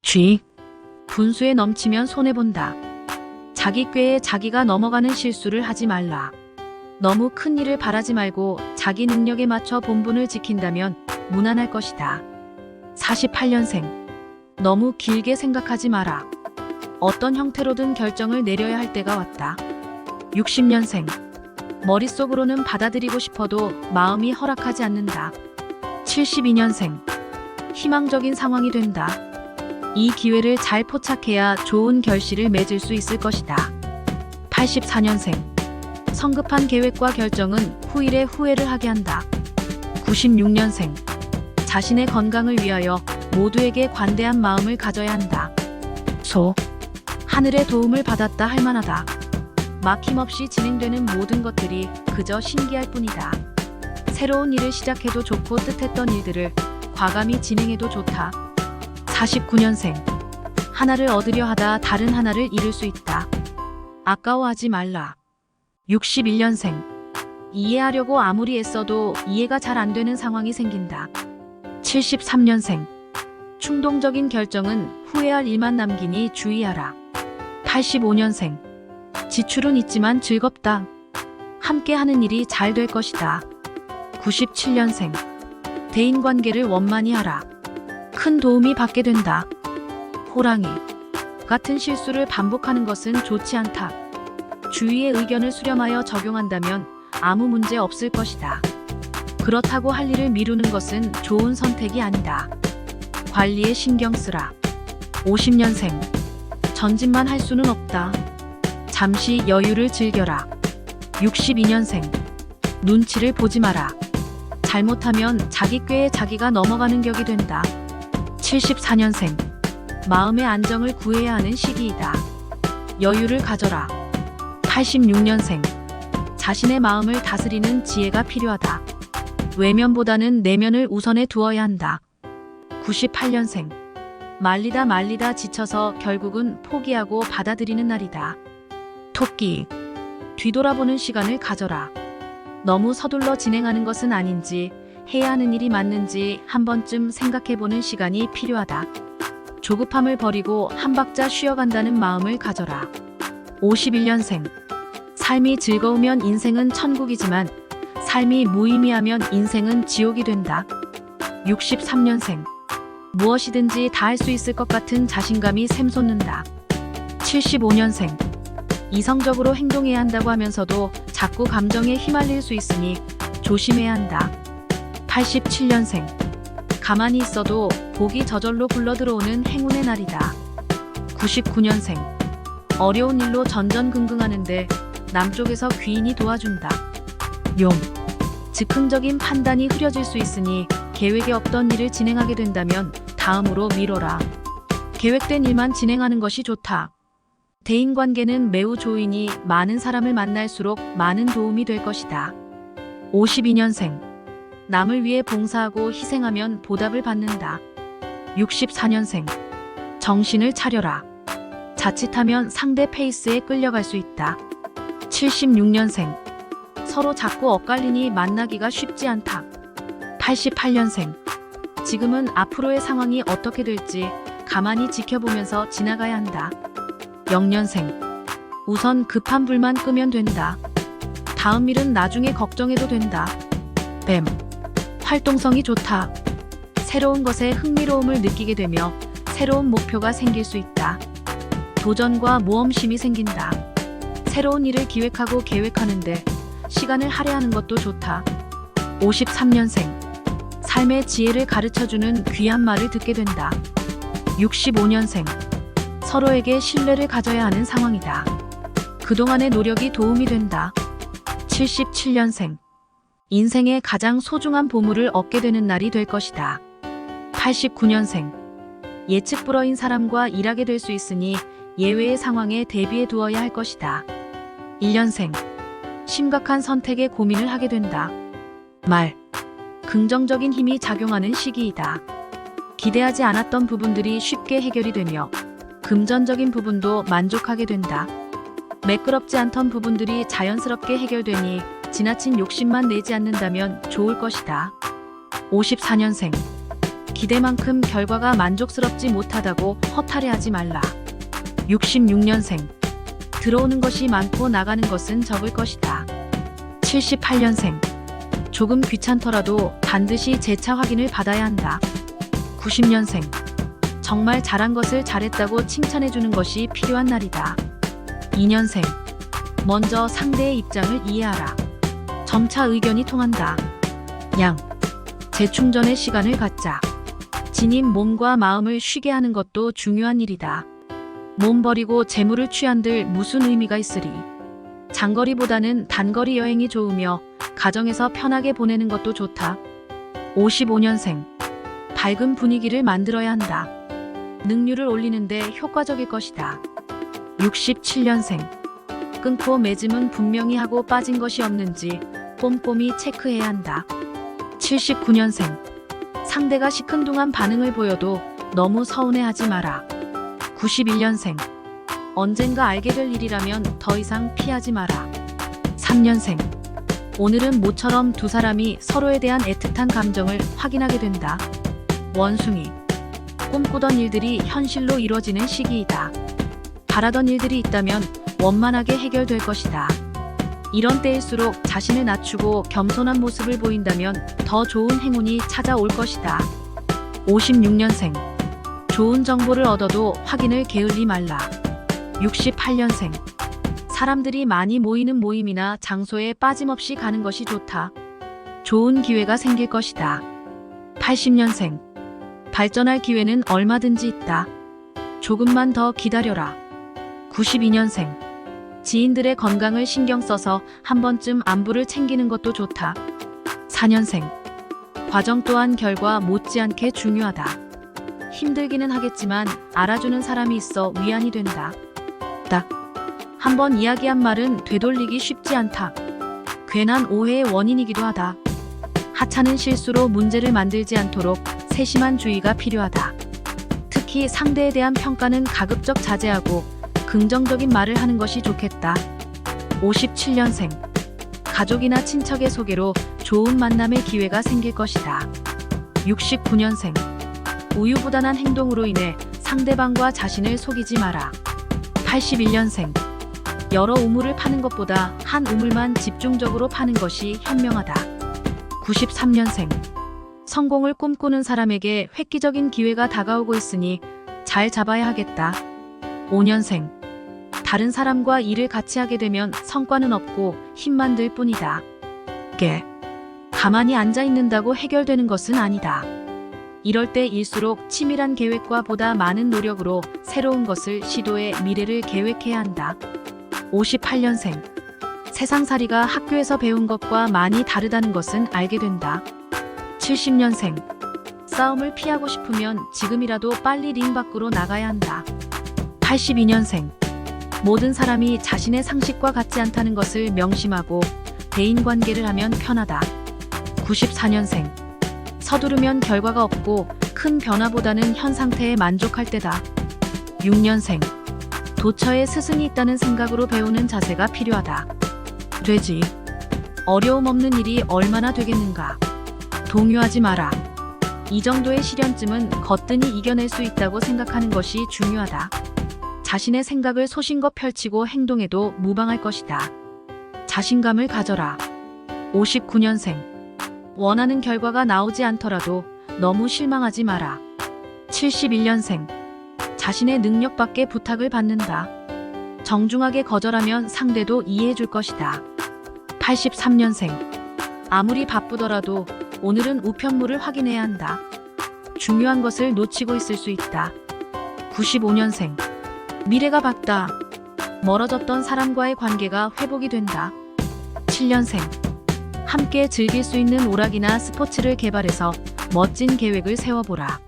쥐. 분수에 넘치면 손해본다. 자기 꾀에 자기가 넘어가는 실수를 하지 말라. 너무 큰 일을 바라지 말고 자기 능력에 맞춰 본분을 지킨다면 무난할 것이다. 48년생. 너무 길게 생각하지 마라. 어떤 형태로든 결정을 내려야 할 때가 왔다. 60년생. 머릿속으로는 받아들이고 싶어도 마음이 허락하지 않는다. 72년생. 희망적인 상황이 된다. 이 기회를 잘 포착해야 좋은 결실을 맺을 수 있을 것이다. 84년생. 성급한 계획과 결정은 후일에 후회를 하게 한다. 96년생. 자신의 건강을 위하여 모두에게 관대한 마음을 가져야 한다. 소. 하늘의 도움을 받았다 할 만하다. 막힘없이 진행되는 모든 것들이 그저 신기할 뿐이다. 새로운 일을 시작해도 좋고 뜻했던 일들을 과감히 진행해도 좋다. 49년생. 하나를 얻으려 하다 다른 하나를 잃을 수 있다. 아까워하지 말라. 61년생. 이해하려고 아무리 애써도 이해가 잘 안 되는 상황이 생긴다. 73년생. 충동적인 결정은 후회할 일만 남기니 주의하라. 85년생. 지출은 있지만 즐겁다. 함께 하는 일이 잘 될 것이다. 97년생. 대인관계를 원만히 하라. 큰 도움이 받게 된다. 호랑이. 같은 실수를 반복하는 것은 좋지 않다. 주위의 의견을 수렴하여 적용한다면 아무 문제 없을 것이다. 그렇다고 할 일을 미루는 것은 좋은 선택이 아니다. 관리에 신경 쓰라. 50년생. 전진만 할 수는 없다. 잠시 여유를 즐겨라. 62년생. 눈치를 보지 마라. 잘못하면 자기 꾀에 자기가 넘어가는 격이 된다. 74년생. 마음의 안정을 구해야 하는 시기이다. 여유를 가져라. 86년생. 자신의 마음을 다스리는 지혜가 필요하다. 외면보다는 내면을 우선에 두어야 한다. 98년생. 말리다 지쳐서 결국은 포기하고 받아들이는 날이다. 토끼. 뒤돌아보는 시간을 가져라. 너무 서둘러 진행하는 것은 아닌지, 해야 하는 일이 맞는지 한 번쯤 생각해보는 시간이 필요하다. 조급함을 버리고 한 박자 쉬어간다는 마음을 가져라. 51년생. 삶이 즐거우면 인생은 천국이지만 삶이 무의미하면 인생은 지옥이 된다. 63년생. 무엇이든지 다 할 수 있을 것 같은 자신감이 샘솟는다. 75년생. 이성적으로 행동해야 한다고 하면서도 자꾸 감정에 휘말릴 수 있으니 조심해야 한다. 87년생. 가만히 있어도 복이 저절로 굴러들어오는 행운의 날이다. 99년생. 어려운 일로 전전긍긍하는데 남쪽에서 귀인이 도와준다. 용. 즉흥적인 판단이 흐려질 수 있으니 계획에 없던 일을 진행하게 된다면 다음으로 미뤄라. 계획된 일만 진행하는 것이 좋다. 대인관계는 매우 좋으니 많은 사람을 만날수록 많은 도움이 될 것이다. 52년생. 남을 위해 봉사하고 희생하면 보답을 받는다. 64년생. 정신을 차려라. 자칫하면 상대 페이스에 끌려갈 수 있다. 76년생. 서로 자꾸 엇갈리니 만나기가 쉽지 않다. 88년생. 지금은 앞으로의 상황이 어떻게 될지 가만히 지켜보면서 지나가야 한다. 0년생. 우선 급한 불만 끄면 된다. 다음 일은 나중에 걱정해도 된다. 뱀. 활동성이 좋다. 새로운 것에 흥미로움을 느끼게 되며 새로운 목표가 생길 수 있다. 도전과 모험심이 생긴다. 새로운 일을 기획하고 계획하는데 시간을 할애하는 것도 좋다. 53년생. 삶의 지혜를 가르쳐주는 귀한 말을 듣게 된다. 65년생. 서로에게 신뢰를 가져야 하는 상황이다. 그동안의 노력이 도움이 된다. 77년생. 인생의 가장 소중한 보물을 얻게 되는 날이 될 것이다. 89년생. 예측 불허인 사람과 일하게 될 수 있으니 예외의 상황에 대비해 두어야 할 것이다. 1년생. 심각한 선택에 고민을 하게 된다. 말. 긍정적인 힘이 작용하는 시기이다. 기대하지 않았던 부분들이 쉽게 해결이 되며 금전적인 부분도 만족하게 된다. 매끄럽지 않던 부분들이 자연스럽게 해결되니 지나친 욕심만 내지 않는다면 좋을 것이다. 54년생. 기대만큼 결과가 만족스럽지 못하다고 허탈해하지 말라. 66년생. 들어오는 것이 많고 나가는 것은 적을 것이다. 78년생. 조금 귀찮더라도 반드시 재차 확인을 받아야 한다. 90년생. 정말 잘한 것을 잘했다고 칭찬해주는 것이 필요한 날이다. 2년생. 먼저 상대의 입장을 이해하라. 점차 의견이 통한다. 양. 재충전의 시간을 갖자. 진입 몸과 마음을 쉬게 하는 것도 중요한 일이다. 몸 버리고 재물을 취한들 무슨 의미가 있으리. 장거리보다는 단거리 여행이 좋으며 가정에서 편하게 보내는 것도 좋다. 55년생. 밝은 분위기를 만들어야 한다. 능률을 올리는데 효과적일 것이다. 67년생. 끊고 맺음은 분명히 하고 빠진 것이 없는지 꼼꼼히 체크해야 한다. 79년생. 상대가 시큰둥한 반응을 보여도 너무 서운해하지 마라. 91년생. 언젠가 알게 될 일이라면 더 이상 피하지 마라. 3년생. 오늘은 모처럼 두 사람이 서로에 대한 애틋한 감정을 확인하게 된다. 원숭이. 꿈꾸던 일들이 현실로 이루어지는 시기이다. 바라던 일들이 있다면 원만하게 해결될 것이다. 이런 때일수록 자신을 낮추고 겸손한 모습을 보인다면 더 좋은 행운이 찾아올 것이다. 56년생. 좋은 정보를 얻어도 확인을 게을리 말라. 68년생. 사람들이 많이 모이는 모임이나 장소에 빠짐없이 가는 것이 좋다. 좋은 기회가 생길 것이다. 80년생. 발전할 기회는 얼마든지 있다. 조금만 더 기다려라. 92년생. 지인들의 건강을 신경 써서 한 번쯤 안부를 챙기는 것도 좋다. 4년생. 과정 또한 결과 못지않게 중요하다. 힘들기는 하겠지만 알아주는 사람이 있어 위안이 된다. 한번 이야기한 말은 되돌리기 쉽지 않다. 괜한 오해의 원인이기도 하다. 하찮은 실수로 문제를 만들지 않도록 세심한 주의가 필요하다. 특히 상대에 대한 평가는 가급적 자제하고 긍정적인 말을 하는 것이 좋겠다. 57년생. 가족이나 친척의 소개로 좋은 만남의 기회가 생길 것이다. 69년생. 우유부단한 행동으로 인해 상대방과 자신을 속이지 마라. 81년생. 여러 우물을 파는 것보다 한 우물만 집중적으로 파는 것이 현명하다. 93년생. 성공을 꿈꾸는 사람에게 획기적인 기회가 다가오고 있으니 잘 잡아야 하겠다. 5년생. 다른 사람과 일을 같이 하게 되면 성과는 없고 힘만 들 뿐이다. 가만히 앉아 있는다고 해결되는 것은 아니다. 이럴 때일수록 치밀한 계획과 보다 많은 노력으로 새로운 것을 시도해 미래를 계획해야 한다. 58년생. 세상살이가 학교에서 배운 것과 많이 다르다는 것은 알게 된다. 70년생. 싸움을 피하고 싶으면 지금이라도 빨리 링 밖으로 나가야 한다. 82년생. 모든 사람이 자신의 상식과 같지 않다는 것을 명심하고 대인관계를 하면 편하다. 94년생. 서두르면 결과가 없고 큰 변화보다는 현 상태에 만족할 때다. 6년생. 도처에 스승이 있다는 생각으로 배우는 자세가 필요하다. 되지. 어려움 없는 일이 얼마나 되겠는가. 동요하지 마라. 이 정도의 시련쯤은 거뜬히 이겨낼 수 있다고 생각하는 것이 중요하다. 자신의 생각을 소신껏 펼치고 행동해도 무방할 것이다. 자신감을 가져라. 59년생. 원하는 결과가 나오지 않더라도 너무 실망하지 마라. 71년생. 자신의 능력밖에 부탁을 받는다. 정중하게 거절하면 상대도 이해해 줄 것이다. 83년생. 아무리 바쁘더라도 오늘은 우편물을 확인해야 한다. 중요한 것을 놓치고 있을 수 있다. 95년생. 미래가 밝다. 멀어졌던 사람과의 관계가 회복이 된다. 7년생. 함께 즐길 수 있는 오락이나 스포츠를 개발해서 멋진 계획을 세워보라.